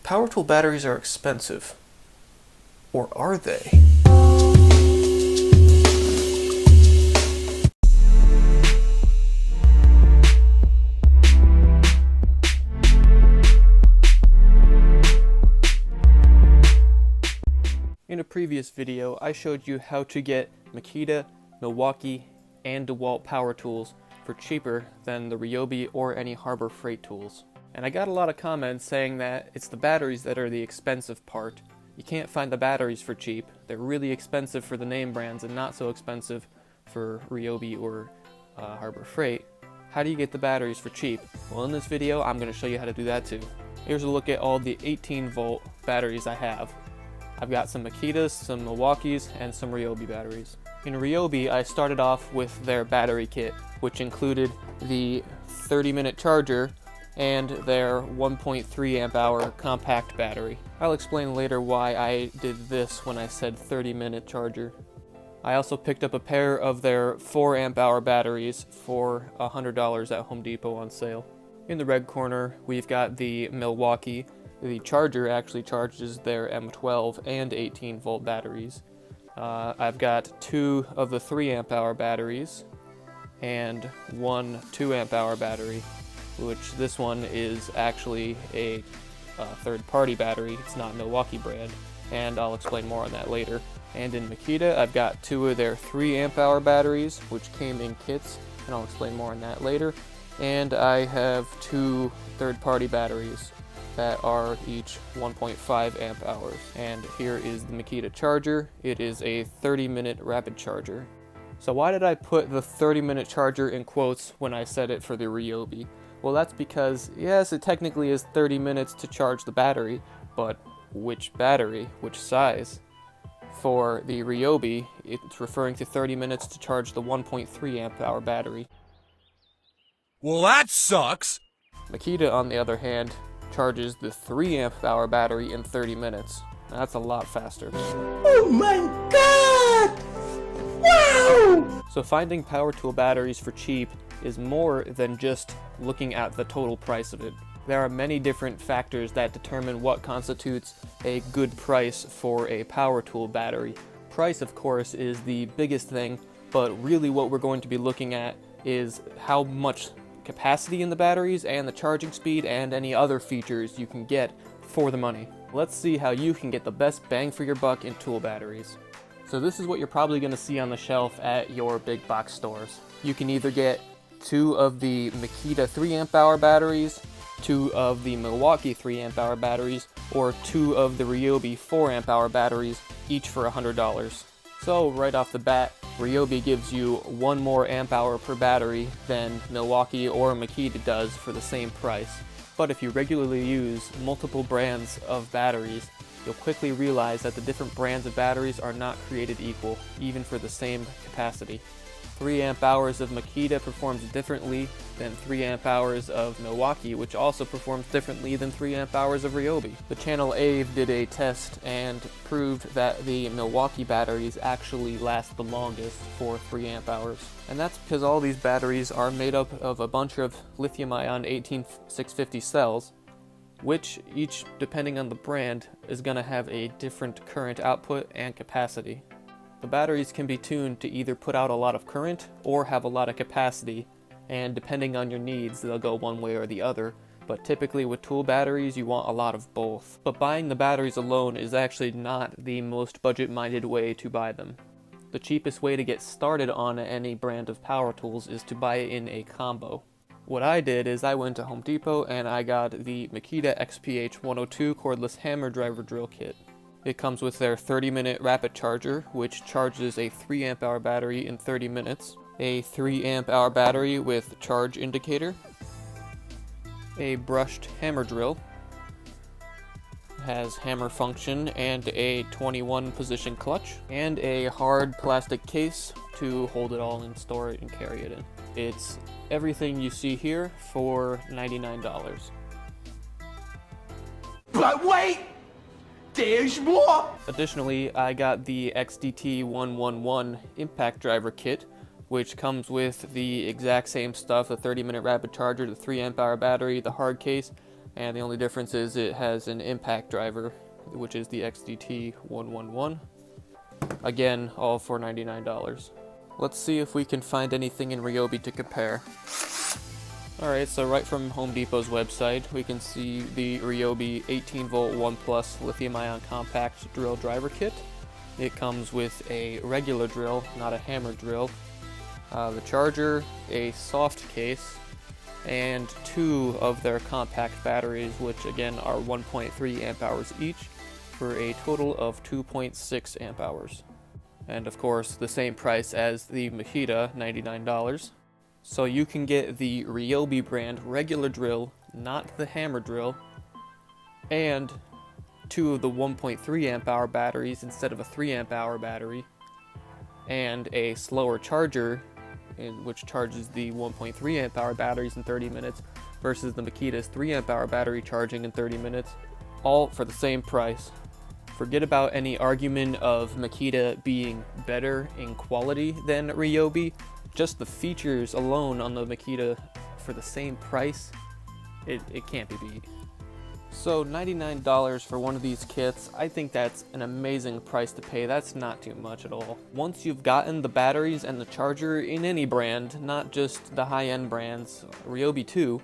Power tool batteries are expensive. Or are they? In a previous video, I showed you how to get Makita, Milwaukee, and DeWALT power tools for cheaper than the Ryobi or any Harbor Freight tools. And I got a lot of comments saying that it's the batteries that are the expensive part. You can't find the batteries for cheap. They're really expensive for the name brands and not so expensive for Ryobi or Harbor Freight. How do you get the batteries for cheap? Well, in this video, I'm going to show you how to do that too. Here's a look at all the 18-volt batteries I have. I've got some Makitas, some Milwaukees, and some Ryobi batteries. In Ryobi, I started off with their battery kit, which included the 30-minute charger and their 1.3 amp hour compact battery. I'll explain later why I did this when I said 30-minute charger. I also picked up a pair of their 4 amp hour batteries for $100 at Home Depot on sale. In the red corner, we've got the Milwaukee. The charger actually charges their M12 and 18-volt batteries. I've got 2 of the 3 amp hour batteries and 1 2 amp hour battery, which this one is actually a third-party battery. It's not Milwaukee brand, and I'll explain more on that later. And in Makita, I've got 2 of their 3 amp hour batteries, which came in kits, and I'll explain more on that later. And I have 2 third-party batteries that are each 1.5 amp hours. And here is the Makita charger. It is a 30-minute rapid charger. So why did I put the 30-minute charger in quotes when I said it for the Ryobi? Well, that's because, yes, it technically is 30 minutes to charge the battery, but which battery, which size? For the Ryobi, it's referring to 30 minutes to charge the 1.3 amp hour battery. Well, that sucks! Makita, on the other hand, charges the 3 amp hour battery in 30 minutes. That's a lot faster. Oh my god! Wow! So finding power tool batteries for cheap is more than just looking at the total price of it. There are many different factors that determine what constitutes a good price for a power tool battery. Price, of course, is the biggest thing, but really what we're going to be looking at is how much capacity in the batteries and the charging speed and any other features you can get for the money. Let's see how you can get the best bang for your buck in tool batteries. So this is what you're probably going to see on the shelf at your big box stores. You can either get 2 of the Makita 3 amp hour batteries, 2 of the Milwaukee 3 amp hour batteries, or 2 of the Ryobi 4 amp hour batteries, each for $100. So right off the bat, Ryobi gives you 1 more amp hour per battery than Milwaukee or Makita does for the same price. But if you regularly use multiple brands of batteries, you'll quickly realize that the different brands of batteries are not created equal, even for the same capacity. 3 amp hours of Makita performs differently than 3 amp hours of Milwaukee, which also performs differently than 3 amp hours of Ryobi. The channel Ave did a test and proved that the Milwaukee batteries actually last the longest for 3 amp hours. And that's because all these batteries are made up of a bunch of lithium-ion 18650 cells, which each, depending on the brand, is going to have a different current output and capacity. The batteries can be tuned to either put out a lot of current or have a lot of capacity, and depending on your needs, they'll go one way or the other. But typically with tool batteries, you want a lot of both. But buying the batteries alone is actually not the most budget-minded way to buy them. The cheapest way to get started on any brand of power tools is to buy it in a combo. What I did is I went to Home Depot and I got the Makita XPH 102 cordless hammer driver drill kit. It comes with their 30-minute rapid charger, which charges a 3 amp hour battery in 30 minutes, a 3 amp hour battery with charge indicator, a brushed hammer drill, has hammer function and a 21 position clutch, and a hard plastic case to hold it all and store it and carry it in. It's everything you see here for $99. But wait! There's more! Additionally, I got the XDT111 impact driver kit, which comes with the exact same stuff, the 30-minute rapid charger, the 3 amp hour battery, the hard case, and the only difference is it has an impact driver, which is the XDT111. Again, all for $99. Let's see if we can find anything in Ryobi to compare. Alright, so right from Home Depot's website, we can see the Ryobi 18V 1+ lithium-ion compact drill driver kit. It comes with a regular drill, not a hammer drill, the charger, a soft case, and 2 of their compact batteries, which again are 1.3 amp hours each, for a total of 2.6 amp hours. And of course, the same price as the Makita, $99. So you can get the Ryobi brand regular drill, not the hammer drill, and 2 of the 1.3 amp hour batteries instead of a 3 amp hour battery, and a slower charger, which charges the 1.3 amp hour batteries in 30 minutes versus the Makita's 3 amp hour battery charging in 30 minutes, all for the same price. Forget about any argument of Makita being better in quality than Ryobi. Just the features alone on the Makita for the same price, it can't be beat. So $99 for one of these kits, I think that's an amazing price to pay. That's not too much at all. Once you've gotten the batteries and the charger in any brand, not just the high-end brands, Ryobi too,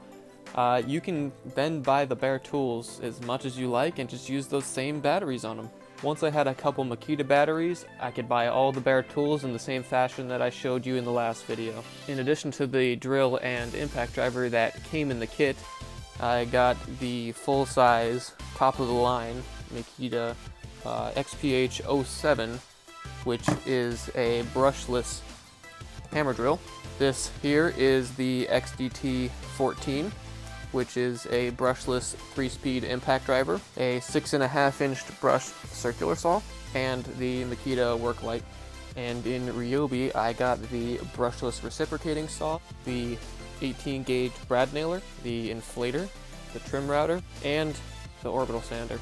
you can then buy the bare tools as much as you like and just use those same batteries on them. Once I had a couple Makita batteries, I could buy all the bare tools in the same fashion that I showed you in the last video. In addition to the drill and impact driver that came in the kit, I got the full-size, top-of-the-line Makita XPH07, which is a brushless hammer drill. This here is the XDT14, which is a brushless 3-speed impact driver, a 6.5-inch brush circular saw, and the Makita work light. And in Ryobi, I got the brushless reciprocating saw, the 18-gauge brad nailer, the inflator, the trim router, and the orbital sander.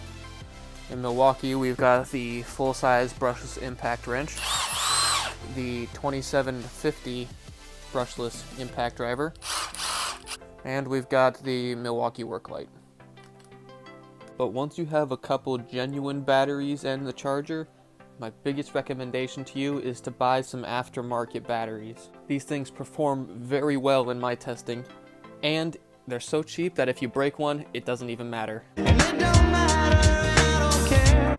In Milwaukee, we've got the full-size brushless impact wrench, the 2750 brushless impact driver, and we've got the Milwaukee work light. But once you have a couple genuine batteries and the charger, my biggest recommendation to you is to buy some aftermarket batteries. These things perform very well in my testing, and they're so cheap that if you break one, it doesn't even matter.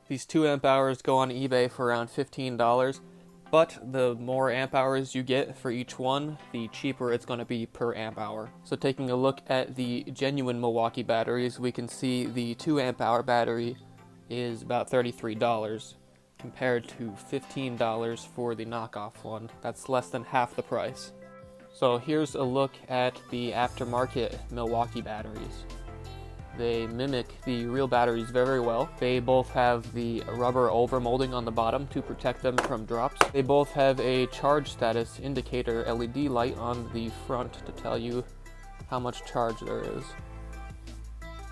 These 2 amp hours go on eBay for around $15, but the more amp hours you get for each one, the cheaper it's going to be per amp hour. So taking a look at the genuine Milwaukee batteries, we can see the 2 amp hour battery is about $33 compared to $15 for the knockoff one. That's less than half the price. So here's a look at the aftermarket Milwaukee batteries. They mimic the real batteries very well. They both have the rubber overmolding on the bottom to protect them from drops. They both have a charge status indicator LED light on the front to tell you how much charge there is.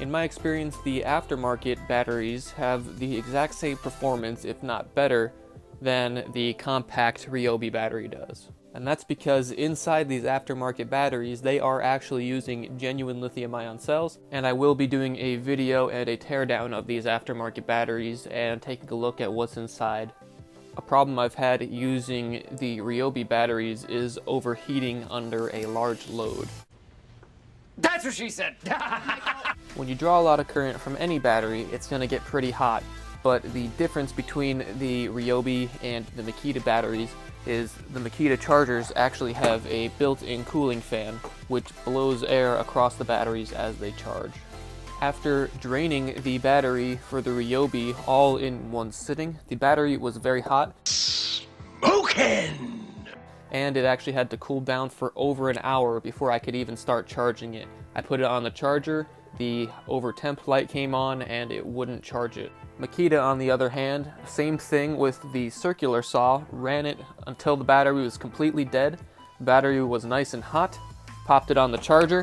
In my experience, the aftermarket batteries have the exact same performance, if not better, than the compact Ryobi battery does. And that's because inside these aftermarket batteries, they are actually using genuine lithium-ion cells, and I will be doing a video and a teardown of these aftermarket batteries and taking a look at what's inside. A problem I've had using the Ryobi batteries is overheating under a large load. That's what she said. When you draw a lot of current from any battery, it's going to get pretty hot, but the difference between the Ryobi and the Makita batteries is the Makita chargers actually have a built-in cooling fan, which blows air across the batteries as they charge. After draining the battery for the Ryobi all in one sitting, the battery was very hot. Smokin'! And it actually had to cool down for over an hour before I could even start charging it. I put it on the charger, the over temp light came on, and it wouldn't charge it. Makita, on the other hand, same thing with the circular saw, ran it until the battery was completely dead. The battery was nice and hot, popped it on the charger,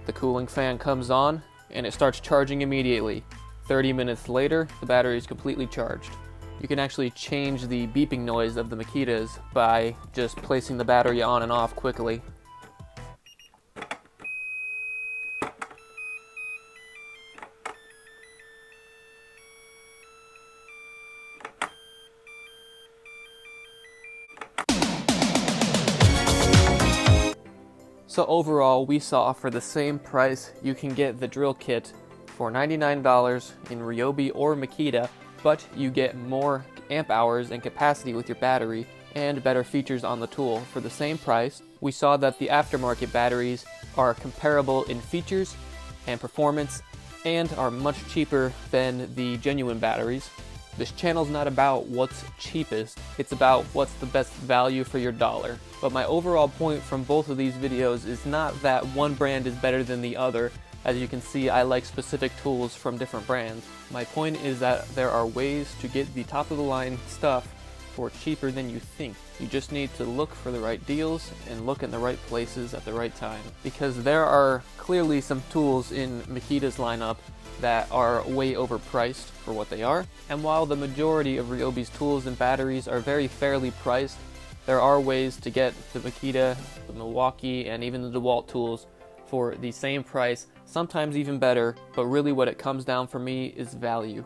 the cooling fan comes on, and it starts charging immediately. 30 minutes later, the battery is completely charged. You can actually change the beeping noise of the Makitas by just placing the battery on and off quickly. So overall, we saw for the same price, you can get the drill kit for $99 in Ryobi or Makita, but you get more amp hours and capacity with your battery and better features on the tool for the same price. We saw that the aftermarket batteries are comparable in features and performance and are much cheaper than the genuine batteries. This channel's not about what's cheapest, it's about what's the best value for your dollar. But my overall point from both of these videos is not that one brand is better than the other. As you can see, I like specific tools from different brands. My point is that there are ways to get the top of the line stuff for cheaper than you think. You just need to look for the right deals and look in the right places at the right time. Because there are clearly some tools in Makita's lineup that are way overpriced for what they are. And while the majority of Ryobi's tools and batteries are very fairly priced, there are ways to get the Makita, the Milwaukee, and even the DeWALT tools for the same price, sometimes even better, but really what it comes down for me is value.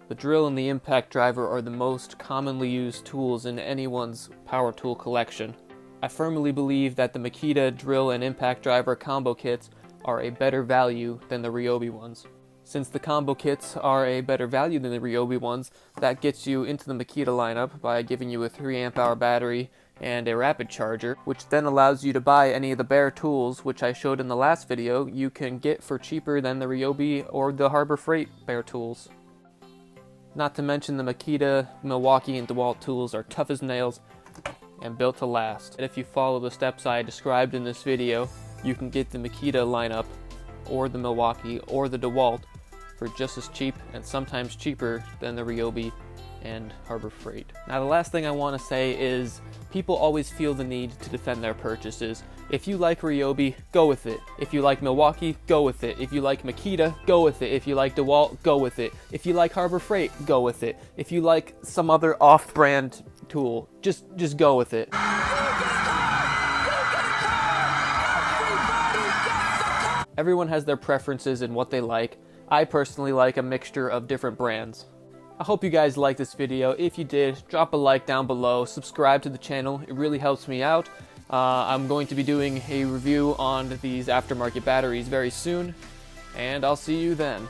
The drill and the impact driver are the most commonly used tools in anyone's power tool collection. I firmly believe that the Makita drill and impact driver combo kits are a better value than the Ryobi ones. Since the combo kits are a better value than the Ryobi ones, that gets you into the Makita lineup by giving you a 3 amp hour battery and a rapid charger, which then allows you to buy any of the bare tools, which I showed in the last video, you can get for cheaper than the Ryobi or the Harbor Freight bare tools. Not to mention the Makita, Milwaukee, and DeWALT tools are tough as nails and built to last. And if you follow the steps I described in this video, you can get the Makita lineup or the Milwaukee or the DeWALT for just as cheap and sometimes cheaper than the Ryobi and Harbor Freight. Now the last thing I want to say is people always feel the need to defend their purchases. If you like Ryobi, go with it. If you like Milwaukee, go with it. If you like Makita, go with it. If you like DeWALT, go with it. If you like Harbor Freight, go with it. If you like some other off-brand tool, just go with it. Everyone has their preferences in what they like. I personally like a mixture of different brands. I hope you guys liked this video. If you did, drop a like down below, subscribe to the channel, it really helps me out. I'm going to be doing a review on these aftermarket batteries very soon, and I'll see you then.